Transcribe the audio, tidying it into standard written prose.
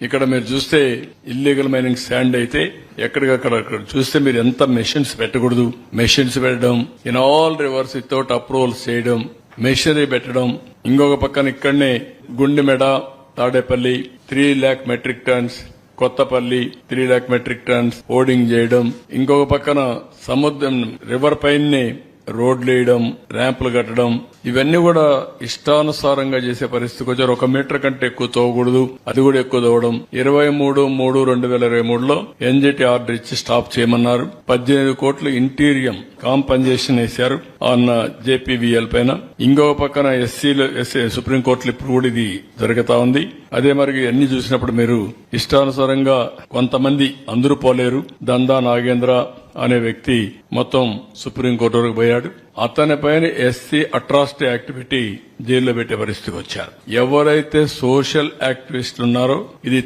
ఇక్కడ మీరు చూస్తే ఇల్లీగల్ మైనింగ్ శాండ్ అయితే ఎక్కడికక్కడ చూస్తే మీరు ఎంత మెషిన్స్ పెట్టకూడదు, మెషిన్స్ పెట్టడం, in all rivers without approvals చేయడం, మెషినరీ పెట్టడం. ఇంకొక పక్కన ఇక్కడనే Gundemeda, Tadepalli 3 lakh metric tons, Kothapalli 3 lakh metric tons hoarding చేయడం. ఇంకొక పక్కన సముద్రం రివర్ పైనే రోడ్లు వేయడం, ర్యాంపులు కట్టడం, ఇవన్నీ కూడా ఇష్టానుసారంగా చేసే పరిస్థితికి వచ్చారు. 1 మీటర్ కంటే ఎక్కువ తవ్వకూడదు, అది కూడా ఎక్కువ తవ్వడం. 23/3/2023లో ఎన్జిటి ఆర్డర్ ఇచ్చి స్టాప్ చేయమన్నారు. 18 కోట్లు ఇంటీరియం కాంపన్సేషన్ వేశారు అన్న జేపీవీఎల్ పైన. ఇంకొక పక్కన ఎస్సీ సుప్రీంకోర్టులో ఇప్పుడు కూడా ఇది జరుగుతా ఉంది. అదే మరి అన్ని చూసినప్పుడు మీరు ఇష్టానుసారంగా కొంతమంది, అందరూ పోలేరు, దందా నాగేంద్ర అనే వ్యక్తి మొత్తం సుప్రీంకోర్టు వరకు పోయాడు. అతని పైన ఎస్సీ అట్రాసిటీ యాక్ట్ పెట్టి జైల్లో పెట్టే పరిస్థితికి వచ్చారు. ఎవరైతే సోషల్ యాక్టివిస్టులు ఉన్నారో ఇది